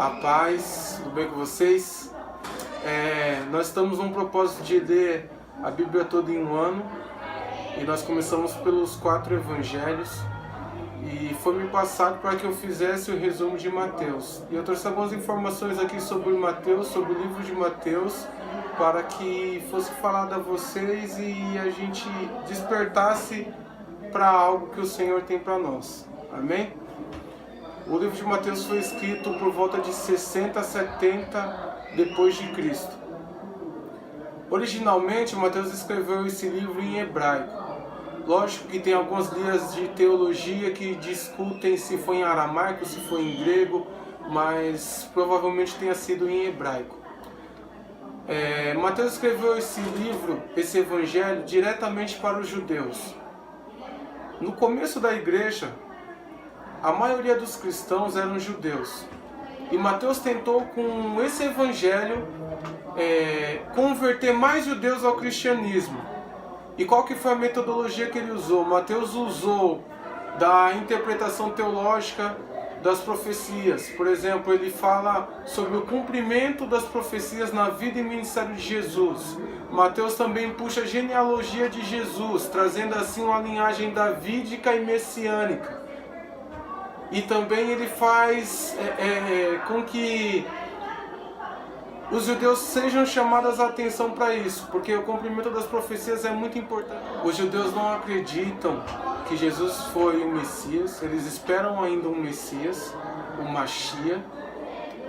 A paz, tudo bem com vocês? Nós estamos num propósito de ler a Bíblia toda em um ano e nós começamos pelos 4 evangelhos e foi me passado para que eu fizesse o resumo de Mateus. E eu trouxe algumas informações aqui sobre Mateus, sobre o livro de Mateus, para que fosse falado a vocês e a gente despertasse para algo que o Senhor tem para nós. Amém? O livro de Mateus foi escrito por volta de 60 a 70 depois de Cristo. Originalmente, Mateus escreveu esse livro em hebraico. Lógico que tem algumas linhas de teologia que discutem se foi em aramaico, se foi em grego, mas provavelmente tenha sido em hebraico. Mateus escreveu esse livro, esse evangelho, diretamente para os judeus. No começo da igreja, a maioria dos cristãos eram judeus. E Mateus tentou, com esse evangelho, converter mais judeus ao cristianismo. E qual que foi a metodologia que ele usou? Mateus usou da interpretação teológica das profecias. Por exemplo, ele fala sobre o cumprimento das profecias na vida e ministério de Jesus. Mateus também puxa a genealogia de Jesus, trazendo assim uma linhagem davídica e messiânica. E também ele faz com que os judeus sejam chamados a atenção para isso, porque o cumprimento das profecias é muito importante. Os judeus não acreditam que Jesus foi o Messias, eles esperam ainda um Messias, o Mashiach,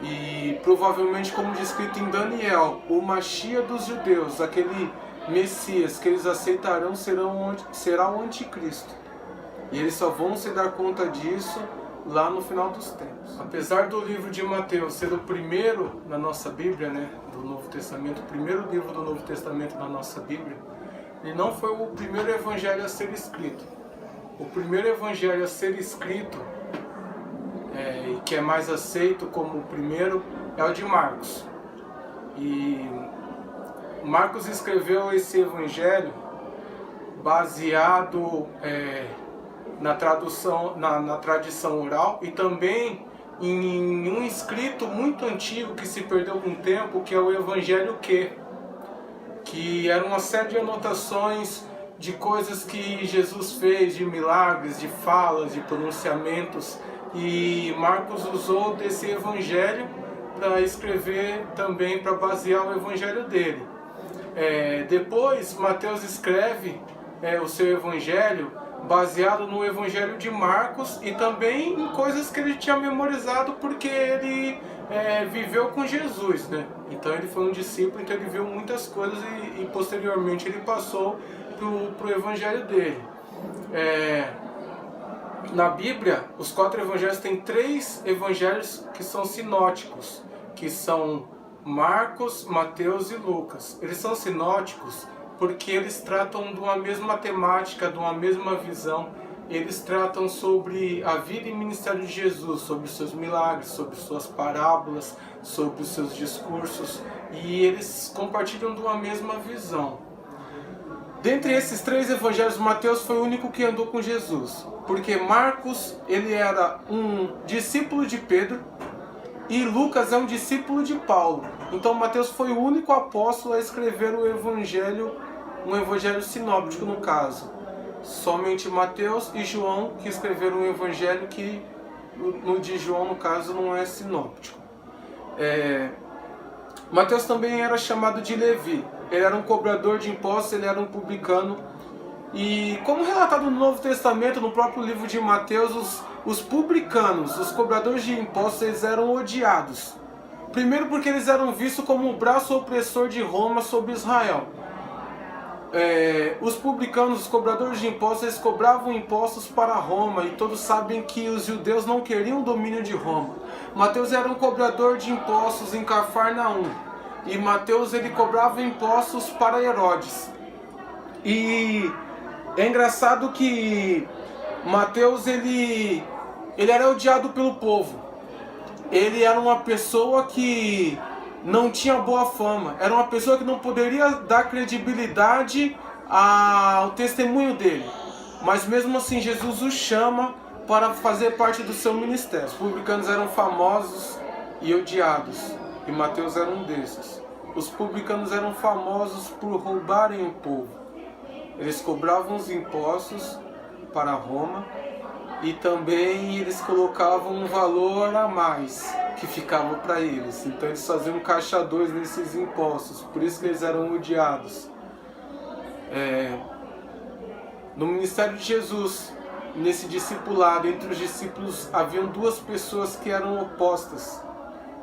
e provavelmente, como descrito em Daniel, o Mashiach dos judeus, aquele Messias que eles aceitarão, será o anticristo. E eles só vão se dar conta disso lá no final dos tempos. Apesar do livro de Mateus ser o primeiro na nossa Bíblia, do Novo Testamento, o primeiro livro do Novo Testamento na nossa Bíblia, ele não foi o primeiro evangelho a ser escrito. O primeiro evangelho a ser escrito, e que é mais aceito como o primeiro, é o de Marcos. E Marcos escreveu esse evangelho baseado na tradição oral e também em um escrito muito antigo que se perdeu com o tempo, que é o Evangelho que era uma série de anotações de coisas que Jesus fez, de milagres, de falas, de pronunciamentos, e Marcos usou desse Evangelho para escrever também, para basear o Evangelho dele. Depois Mateus escreve o seu Evangelho baseado no Evangelho de Marcos e também em coisas que ele tinha memorizado, porque ele viveu com Jesus, Então ele foi um discípulo, então ele viu muitas coisas e posteriormente ele passou para o Evangelho dele. Na Bíblia, os 4 Evangelhos têm 3 Evangelhos que são sinóticos, que são Marcos, Mateus e Lucas. Eles são sinóticos porque eles tratam de uma mesma temática, de uma mesma visão. Eles tratam sobre a vida e ministério de Jesus, sobre os seus milagres, sobre suas parábolas, sobre os seus discursos, e eles compartilham de uma mesma visão. Dentre esses 3 evangelhos, Mateus foi o único que andou com Jesus, porque Marcos ele era um discípulo de Pedro e Lucas é um discípulo de Paulo. Então Mateus foi o único apóstolo a escrever o evangelho, um evangelho sinóptico no caso. Somente Mateus e João que escreveram um evangelho que no de João no caso não é sinóptico. Mateus também era chamado de Levi. Ele era um cobrador de impostos, ele era um publicano. E como relatado no Novo Testamento, no próprio livro de Mateus, os publicanos, os cobradores de impostos, eles eram odiados. Primeiro porque eles eram vistos como o braço opressor de Roma sobre Israel. Os publicanos, os cobradores de impostos, eles cobravam impostos para Roma, e todos sabem que os judeus não queriam o domínio de Roma. Mateus era um cobrador de impostos em Cafarnaum, e Mateus ele cobrava impostos para Herodes. E é engraçado que Mateus ele era odiado pelo povo. Ele era uma pessoa que não tinha boa fama, era uma pessoa que não poderia dar credibilidade ao testemunho dele. Mas mesmo assim Jesus o chama para fazer parte do seu ministério. Os publicanos eram famosos e odiados, e Mateus era um desses. Os publicanos eram famosos por roubarem o povo. Eles cobravam os impostos para Roma e também eles colocavam um valor a mais que ficava para eles. Então eles faziam caixa 2 nesses impostos, por isso que eles eram odiados. No ministério de Jesus, nesse discipulado, entre os discípulos haviam duas pessoas que eram opostas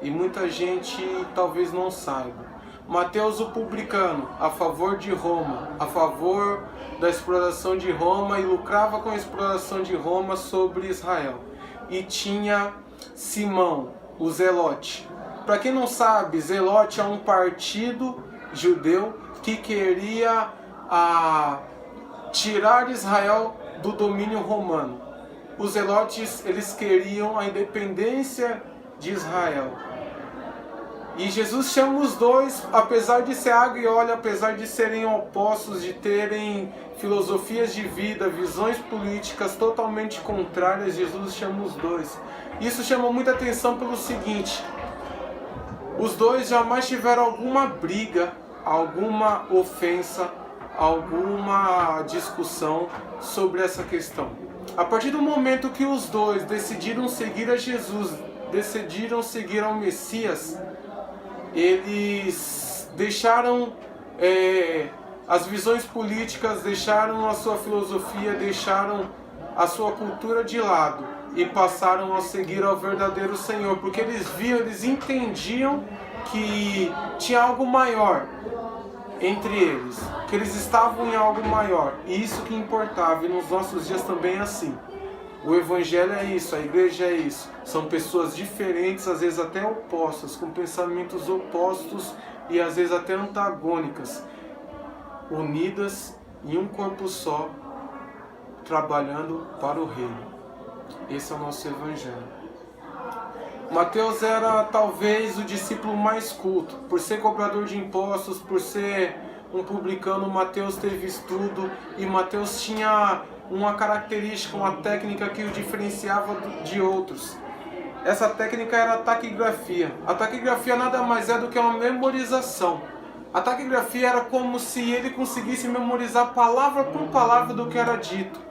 e muita gente talvez não saiba. Mateus, o publicano, a favor de Roma, a favor da exploração de Roma e lucrava com a exploração de Roma sobre Israel. E tinha Simão, o Zelote. Para quem não sabe, Zelote é um partido judeu que queria tirar Israel do domínio romano. Os zelotes, eles queriam a independência de Israel. E Jesus chama os dois, apesar de ser água e óleo, apesar de serem opostos, de terem filosofias de vida, visões políticas totalmente contrárias, Jesus chama os dois. Isso chama muita atenção pelo seguinte: os dois jamais tiveram alguma briga, alguma ofensa, alguma discussão sobre essa questão. A partir do momento que os dois decidiram seguir a Jesus, decidiram seguir ao Messias, eles deixaram as visões políticas, deixaram a sua filosofia, deixaram a sua cultura de lado e passaram a seguir ao verdadeiro Senhor, porque eles viam, eles entendiam que tinha algo maior entre eles, que eles estavam em algo maior, e isso que importava. E nos nossos dias também é assim. O Evangelho é isso, a igreja é isso. São pessoas diferentes, às vezes até opostas, com pensamentos opostos e às vezes até antagônicas, unidas em um corpo só, trabalhando para o reino. Esse é o nosso Evangelho. Mateus era talvez o discípulo mais culto. Por ser cobrador de impostos, por ser um publicano, Mateus teve estudo e Mateus tinha uma característica, uma técnica que o diferenciava de outros. Essa técnica era a taquigrafia. A taquigrafia nada mais é do que uma memorização. A taquigrafia era como se ele conseguisse memorizar palavra por palavra do que era dito.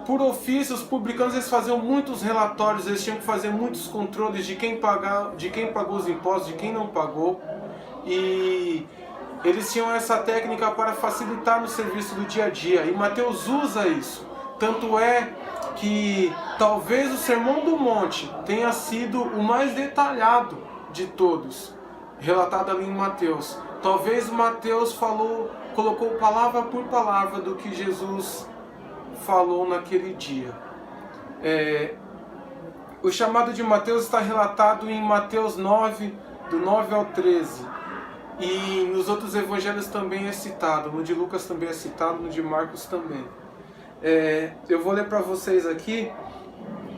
Por ofício, os publicanos eles faziam muitos relatórios, eles tinham que fazer muitos controles de quem pagou os impostos, de quem não pagou. E eles tinham essa técnica para facilitar no serviço do dia a dia. E Mateus usa isso. Tanto é que talvez o Sermão do Monte tenha sido o mais detalhado de todos, relatado ali em Mateus. Talvez Mateus colocou palavra por palavra do que Jesus falou naquele dia. O chamado de Mateus está relatado em Mateus 9, do 9 ao 13. E nos outros evangelhos também é citado. No de Lucas também é citado, no de Marcos também. Eu vou ler para vocês aqui.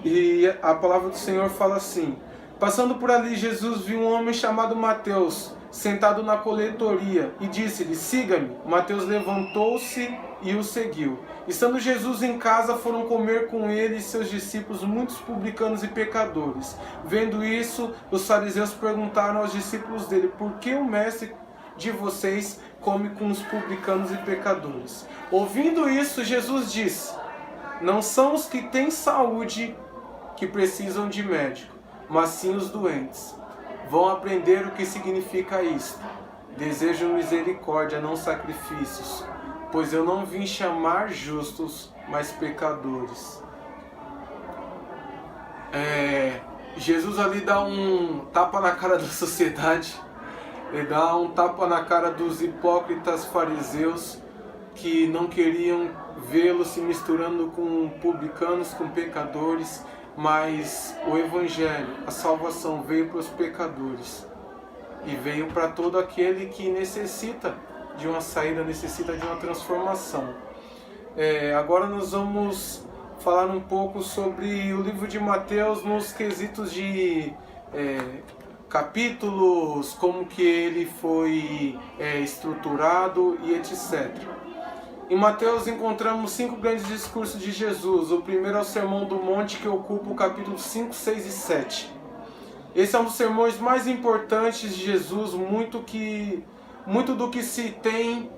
E a palavra do Senhor fala assim: passando por ali, Jesus viu um homem chamado Mateus, sentado na coletoria, e disse-lhe: siga-me. Mateus levantou-se e o seguiu. Estando Jesus em casa, foram comer com ele e seus discípulos muitos publicanos e pecadores. Vendo isso, os fariseus perguntaram aos discípulos dele: por que o mestre de vocês come com os publicanos e pecadores? Ouvindo isso, Jesus disse: não são os que têm saúde que precisam de médico, mas sim os doentes. Vão aprender o que significa isto: desejo misericórdia, não sacrifícios, pois eu não vim chamar justos, mas pecadores. Jesus ali dá um tapa na cara da sociedade. Ele dá um tapa na cara dos hipócritas fariseus que não queriam vê-lo se misturando com publicanos, com pecadores. Mas o Evangelho, a salvação veio para os pecadores e veio para todo aquele que necessita de uma saída, necessita de uma transformação. Agora nós vamos falar um pouco sobre o livro de Mateus nos quesitos de capítulos, como que ele foi estruturado e etc. Em Mateus encontramos 5 grandes discursos de Jesus. O primeiro é o Sermão do Monte, que ocupa o capítulo 5, 6 e 7. Esse é um dos sermões mais importantes de Jesus, muito do que se tem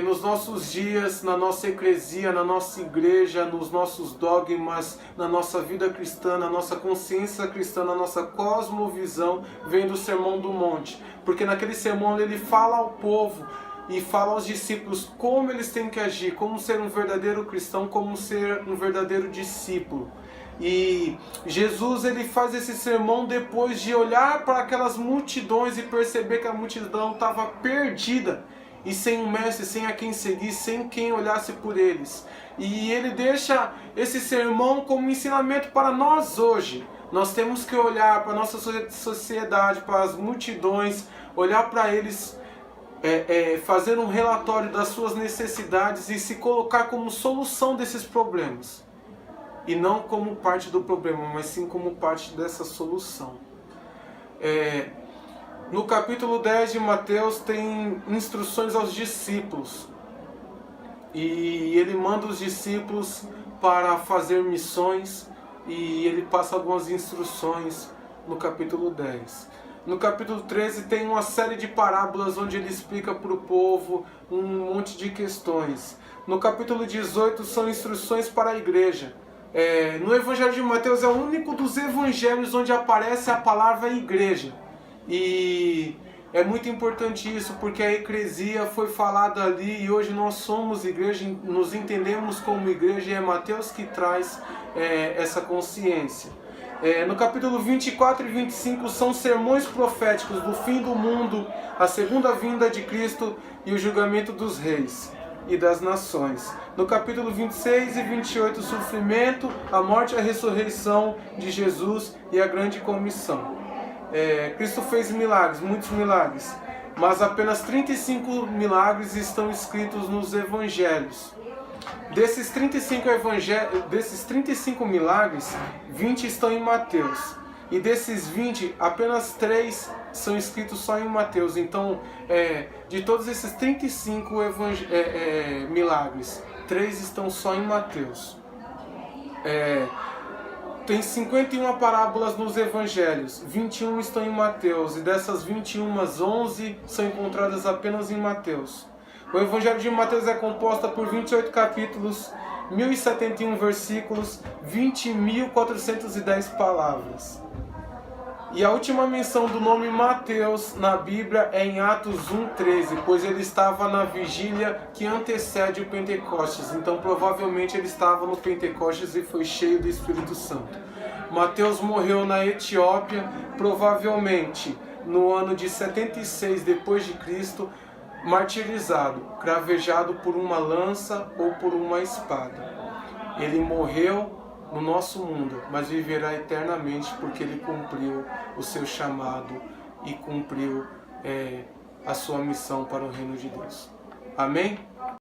nos nossos dias, na nossa eclesia, na nossa igreja, nos nossos dogmas, na nossa vida cristã, na nossa consciência cristã, na nossa cosmovisão, vem do Sermão do Monte. Porque naquele sermão ele fala ao povo e fala aos discípulos como eles têm que agir, como ser um verdadeiro cristão, como ser um verdadeiro discípulo. E Jesus ele faz esse sermão depois de olhar para aquelas multidões e perceber que a multidão estava perdida e sem um mestre, sem a quem seguir, sem quem olhasse por eles. E ele deixa esse sermão como ensinamento para nós hoje. Nós temos que olhar para a nossa sociedade, para as multidões, olhar para eles, fazer um relatório das suas necessidades e se colocar como solução desses problemas. E não como parte do problema, mas sim como parte dessa solução. No capítulo 10 de Mateus tem instruções aos discípulos. E ele manda os discípulos para fazer missões e ele passa algumas instruções no capítulo 10. No capítulo 13 tem uma série de parábolas onde ele explica para o povo um monte de questões. No capítulo 18 são instruções para a igreja. No Evangelho de Mateus é o único dos evangelhos onde aparece a palavra igreja. E é muito importante isso, porque a eclesia foi falada ali e hoje nós somos igreja, nos entendemos como igreja e é Mateus que traz essa consciência. No capítulo 24 e 25 são sermões proféticos do fim do mundo, a segunda vinda de Cristo e o julgamento dos reis e das nações. No capítulo 26 e 28, o sofrimento, a morte e a ressurreição de Jesus e a grande comissão. Cristo fez milagres, muitos milagres, mas apenas 35 milagres estão escritos nos evangelhos. Desses 35 milagres, 20 estão em Mateus. E desses 20, apenas 3 são escritos só em Mateus. Então, de todos esses 35 milagres, 3 estão só em Mateus. Tem 51 parábolas nos evangelhos, 21 estão em Mateus. E dessas 21, 11 são encontradas apenas em Mateus. O evangelho de Mateus é composto por 28 capítulos, 1071 versículos, 20.410 palavras. E a última menção do nome Mateus na Bíblia é em Atos 1:13, pois ele estava na vigília que antecede o Pentecostes. Então provavelmente ele estava no Pentecostes e foi cheio do Espírito Santo. Mateus morreu na Etiópia, provavelmente no ano de 76 depois de Cristo, martirizado, cravejado por uma lança ou por uma espada. Ele morreu no nosso mundo, mas viverá eternamente porque ele cumpriu o seu chamado e cumpriu a sua missão para o reino de Deus. Amém?